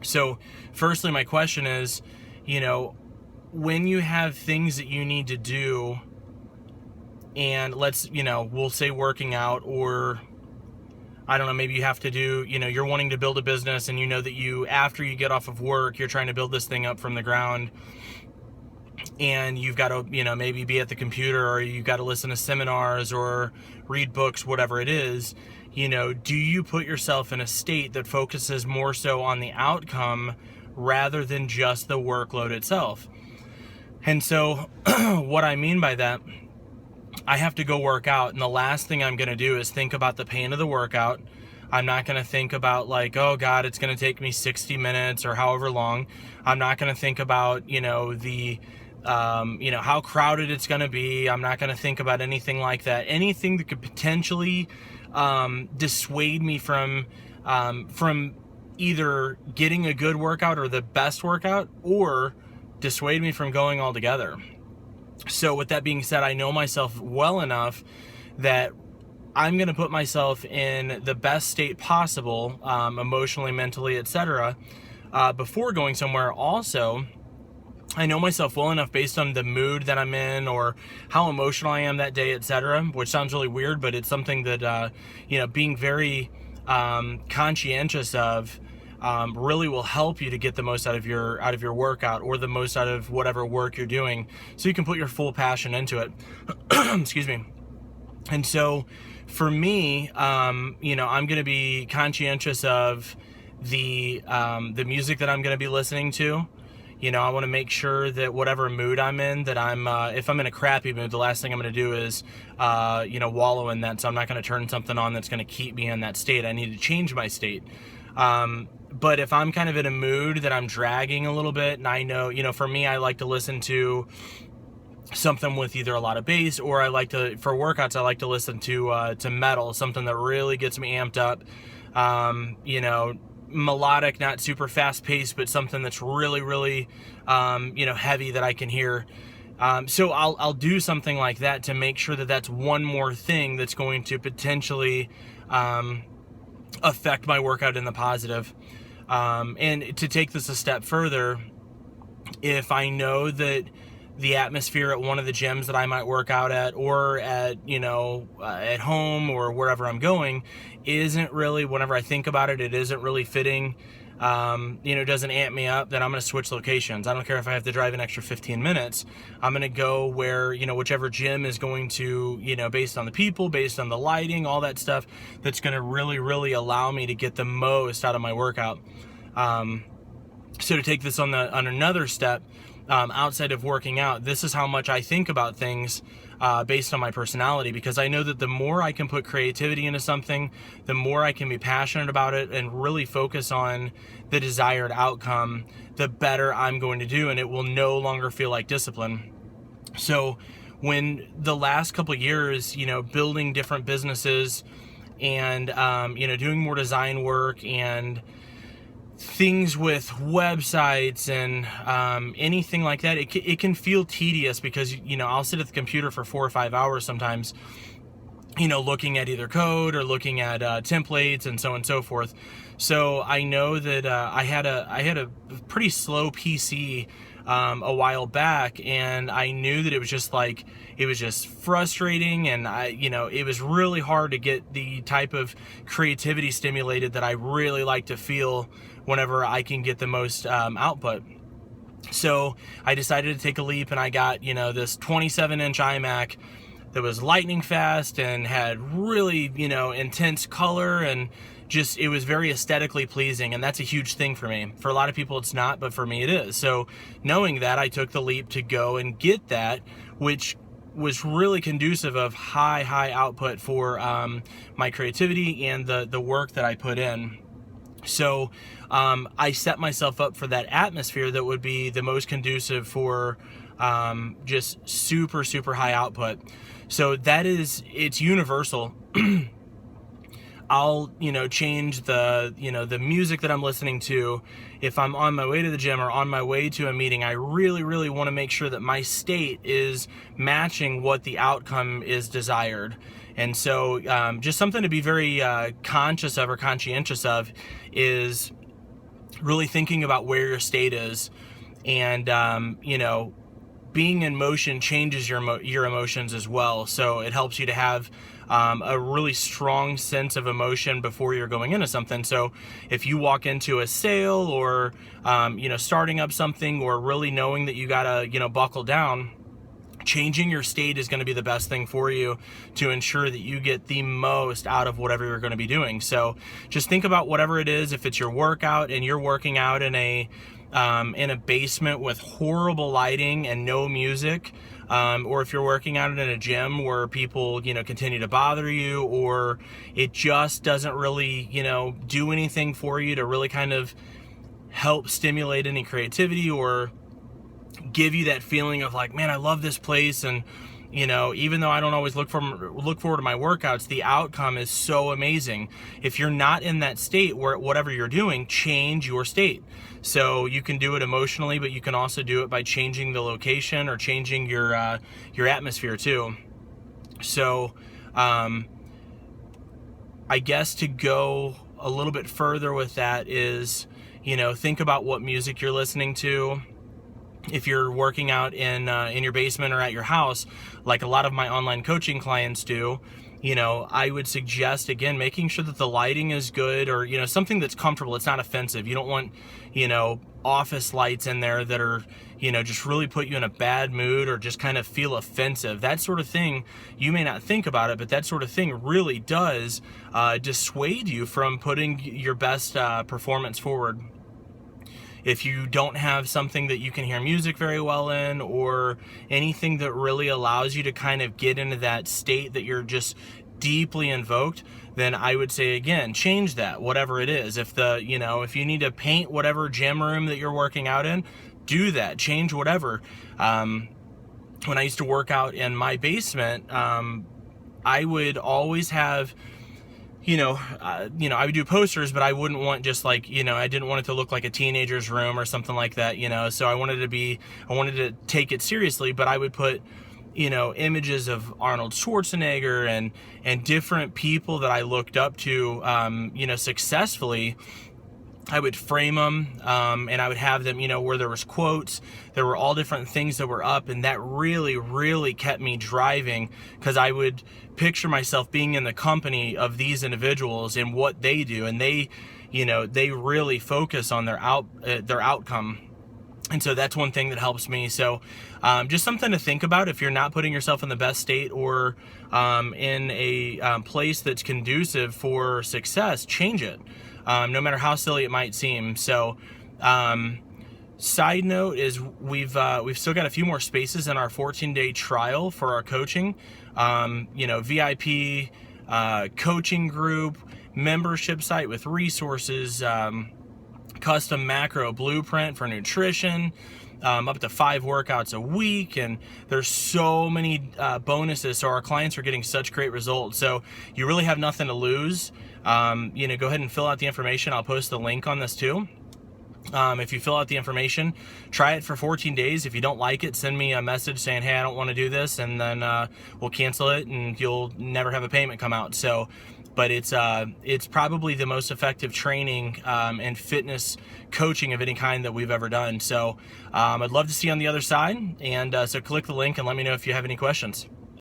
So firstly, my question is, when you have things that you need to do, and we'll say working out, or I don't know, maybe you have to do, you're wanting to build a business, and you know that after you get off of work, you're trying to build this thing up from the ground, and you've got to, maybe be at the computer, or you've got to listen to seminars or read books, whatever it is. Do you put yourself in a state that focuses more so on the outcome rather than just the workload itself? And so what I mean by that, I have to go work out, and the last thing I'm going to do is think about the pain of the workout. I'm not going to think about like, oh God, it's going to take me 60 minutes or however long. I'm not going to think about, how crowded it's going to be. I'm not going to think about anything like that. Anything that could potentially dissuade me from either getting a good workout or the best workout, or dissuade me from going altogether. So with that being said, I know myself well enough that I'm going to put myself in the best state possible, emotionally, mentally, etc., before going somewhere. Also, I know myself well enough based on the mood that I'm in or how emotional I am that day, etc., which sounds really weird, but it's something that, being very conscientious of really will help you to get the most out of your workout, or the most out of whatever work you're doing, so you can put your full passion into it. Excuse me. And so for me, I'm going to be conscientious of the music that I'm going to be listening to. I want to make sure that whatever mood I'm in, that if I'm in a crappy mood, the last thing I'm going to do is, wallow in that. So I'm not going to turn something on that's going to keep me in that state. I need to change my state. But if I'm kind of in a mood that I'm dragging a little bit, and I know, for me, I like to listen to something with either a lot of bass, or for workouts, I like to listen to metal, something that really gets me amped up. Melodic, not super fast paced, but something that's really, really, heavy that I can hear. So I'll do something like that to make sure that that's one more thing that's going to potentially, affect my workout in the positive. And to take this a step further, if I know that the atmosphere at one of the gyms that I might work out at, or at, at home or wherever I'm going, isn't really, whenever I think about it, it isn't really fitting, doesn't amp me up, then I'm going to switch locations. I don't care if I have to drive an extra 15 minutes. I'm going to go where, whichever gym is going to, based on the people, based on the lighting, all that stuff, that's going to really, really allow me to get the most out of my workout. So to take this on another step, outside of working out, this is how much I think about things based on my personality, because I know that the more I can put creativity into something, the more I can be passionate about it and really focus on the desired outcome, the better I'm going to do, and it will no longer feel like discipline. So when the last couple of years, building different businesses and, doing more design work and things with websites and anything like that, it can feel tedious, because I'll sit at the computer for 4 or 5 hours sometimes, looking at either code or looking at templates and so on and so forth. So I know that I had a pretty slow PC a while back, and I knew that it was just frustrating, and it was really hard to get the type of creativity stimulated that I really like to feel whenever I can get the most output. So I decided to take a leap, and I got, this 27-inch iMac that was lightning fast and had really, intense color, and just, it was very aesthetically pleasing, and that's a huge thing for me. For a lot of people it's not, but for me it is. So knowing that, I took the leap to go and get that, which was really conducive of high output for my creativity and the work that I put in. So I set myself up for that atmosphere that would be the most conducive for just super high output. So it's universal. I'll, change the music that I'm listening to. If I'm on my way to the gym or on my way to a meeting, I really want to make sure that my state is matching what the outcome is desired. And so just something to be very conscious of or conscientious of is really thinking about where your state is, and being in motion changes your emotions as well. So it helps you to have a really strong sense of emotion before you're going into something. So if you walk into a sale, or starting up something, or really knowing that you gotta buckle down, changing your state is going to be the best thing for you to ensure that you get the most out of whatever you're going to be doing. So just think about whatever it is. If it's your workout and you're working out in a basement with horrible lighting and no music, or if you're working out in a gym where people continue to bother you, or it just doesn't really do anything for you to really kind of help stimulate any creativity, or give you that feeling of like, man, I love this place, and even though I don't always look forward to my workouts, the outcome is so amazing. If you're not in that state, where whatever you're doing, change your state. So you can do it emotionally, but you can also do it by changing the location, or changing your atmosphere too. So I guess to go a little bit further with that is, think about what music you're listening to. If you're working out in your basement or at your house, like a lot of my online coaching clients do, I would suggest, again, making sure that the lighting is good, or something that's comfortable. It's not offensive. You don't want office lights in there that are just really put you in a bad mood, or just kind of feel offensive. That sort of thing, you may not think about it, but that sort of thing really does dissuade you from putting your best performance forward. If you don't have something that you can hear music very well in, or anything that really allows you to kind of get into that state that you're just deeply invoked, then I would say, again, change that, whatever it is. If if you need to paint whatever gym room that you're working out in, do that, change whatever. When I used to work out in my basement, I would always have I would do posters, but I wouldn't want just like, I didn't want it to look like a teenager's room or something like that, so I wanted to take it seriously, but I would put, images of Arnold Schwarzenegger and different people that I looked up to, successfully. I would frame them, and I would have them, where there was quotes, there were all different things that were up, and that really, really kept me driving, because I would picture myself being in the company of these individuals and what they do, and they really focus on their outcome. And so that's one thing that helps me. So just something to think about. If you're not putting yourself in the best state, or in a place that's conducive for success, change it. No matter how silly it might seem. So, side note is we've still got a few more spaces in our 14-day trial for our coaching. VIP coaching group, membership site with resources, custom macro blueprint for nutrition, up to 5 workouts a week, and there's so many bonuses. So our clients are getting such great results. So you really have nothing to lose. Go ahead and fill out the information. I'll post the link on this too. If you fill out the information, try it for 14 days. If you don't like it, send me a message saying, hey, I don't want to do this, and then we'll cancel it, and you'll never have a payment come out. So, but it's probably the most effective training and fitness coaching of any kind that we've ever done. So I'd love to see you on the other side, and so click the link and let me know if you have any questions.